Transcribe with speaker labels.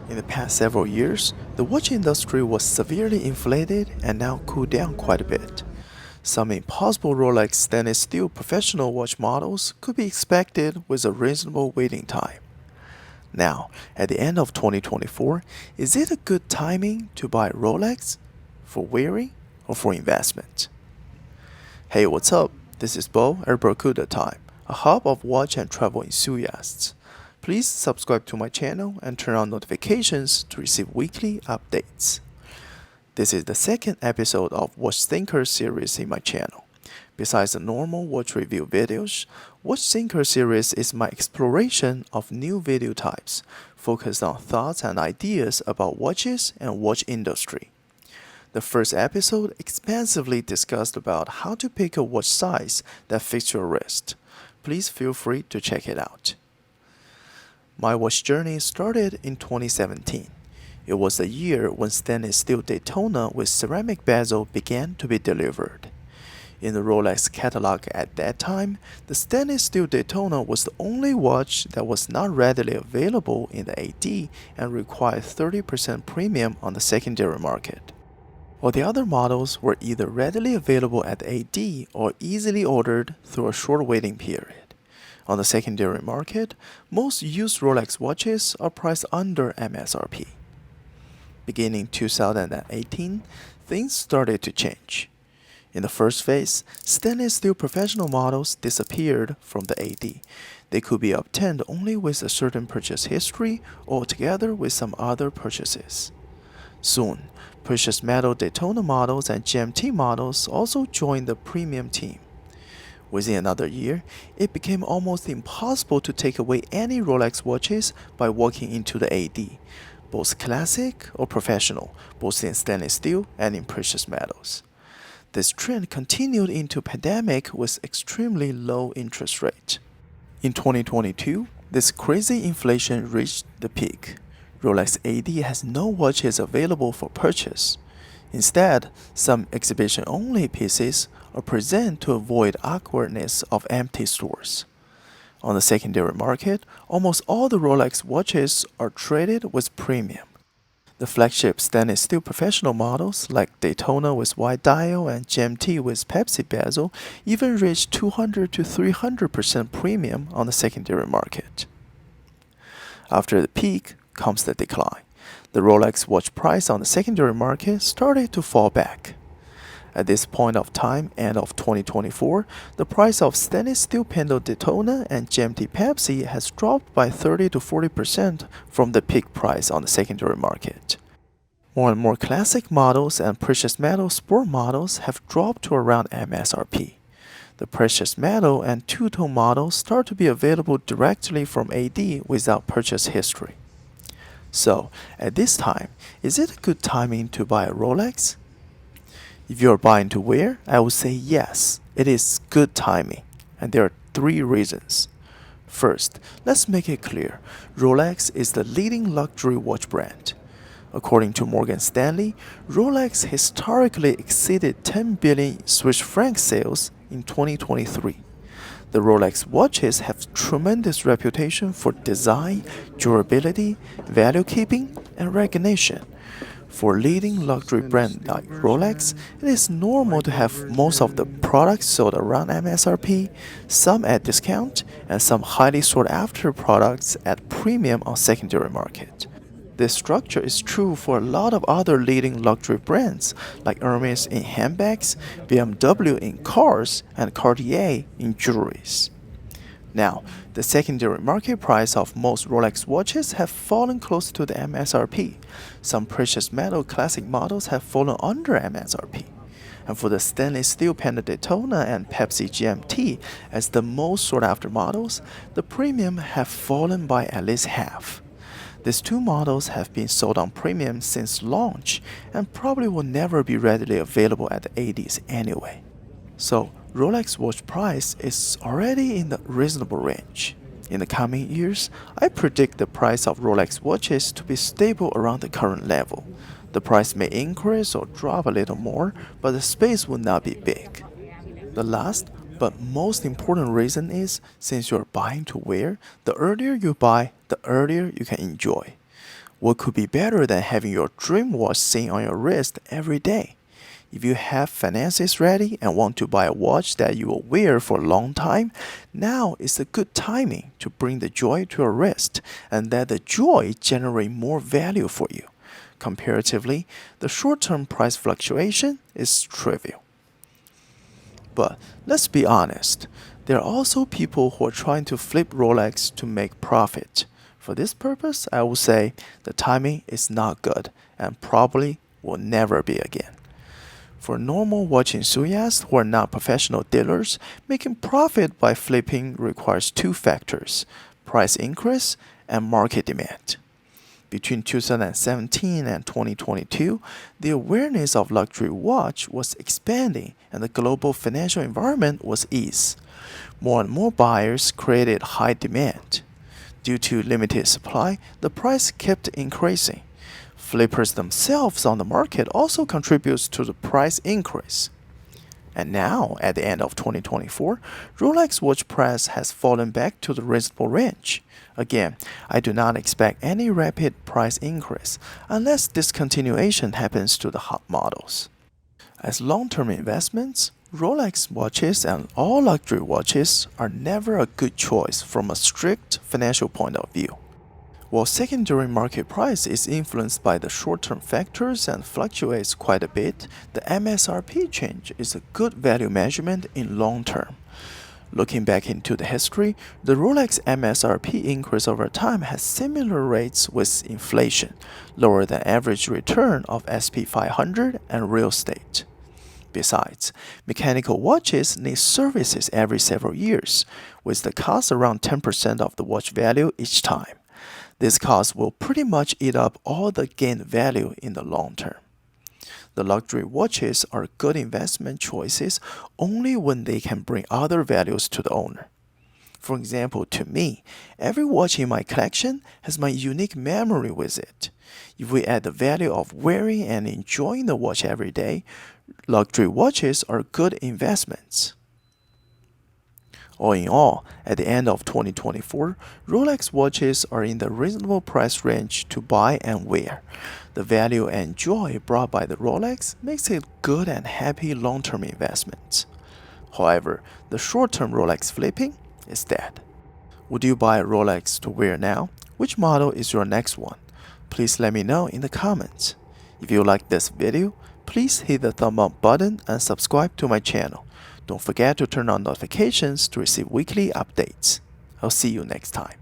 Speaker 1: In the past several years, the watch industry was severely inflated and now cooled down quite a bit. Some impossible Rolex stainless steel professional watch models could be expected with a reasonable waiting time. Now, at the end of 2024, is it a good timing to buy Rolex for wearing or for investment? Hey, what's up? This is Bo at BarakudaTime, a hub of watch and travel enthusiasts. Please subscribe to my channel and turn on notifications to receive weekly updates. This is the second episode of WatchThinker series in my channel. Besides the normal watch review videos, WatchThinker series is my exploration of new video types, focused on thoughts and ideas about watches and watch industry. The first episode expansively discussed about how to pick a watch size that fits your wrist. Please feel free to check it out. My watch journey started in 2017. It was the year when stainless steel Daytona with ceramic bezel began to be delivered. In the Rolex catalog at that time, the stainless steel Daytona was the only watch that was not readily available in the AD and required 30% premium on the secondary market. While the other models were either readily available at the AD or easily ordered through a short waiting period. On the secondary market, most used Rolex watches are priced under MSRP. Beginning 2018, things started to change. In the first phase, stainless steel professional models disappeared from the AD. They could be obtained only with a certain purchase history or together with some other purchases. Soon, precious metal Daytona models and GMT models also joined the premium team. Within another year, it became almost impossible to take away any Rolex watches by walking into the AD, both classic or professional, both in stainless steel and in precious metals. This trend continued into pandemic with extremely low interest rate. In 2022, this crazy inflation reached the peak. Rolex AD has no watches available for purchase. Instead, some exhibition-only pieces are present to avoid awkwardness of empty stores. On the secondary market, almost all the Rolex watches are traded with premium. The flagship stainless steel professional models like Daytona with wide dial and GMT with Pepsi bezel even reach 200 to 300% premium on the secondary market. After the peak comes the decline. The Rolex watch price on the secondary market started to fall back. At this point of time, end of 2024, the price of stainless steel Panda Daytona and GMT Pepsi has dropped by 30 to 40% from the peak price on the secondary market. More and more classic models and precious metal sport models have dropped to around MSRP. The precious metal and two-tone models start to be available directly from AD without purchase history. So, at this time, is it a good timing to buy a Rolex? If you are buying to wear, I would say yes, it is good timing, and there are three reasons. First, let's make it clear, Rolex is the leading luxury watch brand. According to Morgan Stanley, Rolex historically exceeded 10 billion Swiss franc sales in 2023. The Rolex watches have tremendous reputation for design, durability, value keeping, and recognition. For a leading luxury brand like Rolex, it is normal to have most of the products sold around MSRP, some at discount, and some highly sought after products at premium on secondary market. This structure is true for a lot of other leading luxury brands like Hermes in handbags, BMW in cars, and Cartier in jewelries. Now, the secondary market price of most Rolex watches have fallen close to the MSRP. Some precious metal classic models have fallen under MSRP. And for the stainless steel Panda Daytona and Pepsi GMT as the most sought after models, the premium have fallen by at least half. These two models have been sold on premium since launch and probably will never be readily available at the ADs anyway. So, Rolex watch price is already in the reasonable range. In the coming years, I predict the price of Rolex watches to be stable around the current level. The price may increase or drop a little more, but the space will not be big. The last but most important reason is, since you're buying to wear, the earlier you buy, the earlier you can enjoy. What could be better than having your dream watch sitting on your wrist every day? If you have finances ready and want to buy a watch that you will wear for a long time, now is a good timing to bring the joy to your wrist and let the joy generate more value for you. Comparatively, the short-term price fluctuation is trivial. But let's be honest, there are also people who are trying to flip Rolex to make profit. For this purpose, I will say the timing is not good and probably will never be again. For normal watch enthusiasts who are not professional dealers, making profit by flipping requires two factors: price increase and market demand. Between 2017 and 2022, the awareness of luxury watch was expanding and the global financial environment was ease. More and more buyers created high demand. Due to limited supply, the price kept increasing. Flippers themselves on the market also contributes to the price increase. And now, at the end of 2024, Rolex watch price has fallen back to the reasonable range. Again, I do not expect any rapid price increase unless discontinuation happens to the hot models. As long-term investments, Rolex watches and all luxury watches are never a good choice from a strict financial point of view. While secondary market price is influenced by the short-term factors and fluctuates quite a bit, the MSRP change is a good value measurement in long term. Looking back into the history, the Rolex MSRP increase over time has similar rates with inflation, lower than average return of SP 500 and real estate. Besides, mechanical watches need services every several years, with the cost around 10% of the watch value each time. This cost will pretty much eat up all the gained value in the long term. The luxury watches are good investment choices only when they can bring other values to the owner. For example, to me, every watch in my collection has my unique memory with it. If we add the value of wearing and enjoying the watch every day, luxury watches are good investments. All in all, at the end of 2024, Rolex watches are in the reasonable price range to buy and wear. The value and joy brought by the Rolex makes it good and happy long-term investment. However, the short-term Rolex flipping is dead. Would you buy a Rolex to wear now? Which model is your next one? Please let me know in the comments. If you like this video, please hit the thumb up button and subscribe to my channel. Don't forget to turn on notifications to receive weekly updates. I'll see you next time.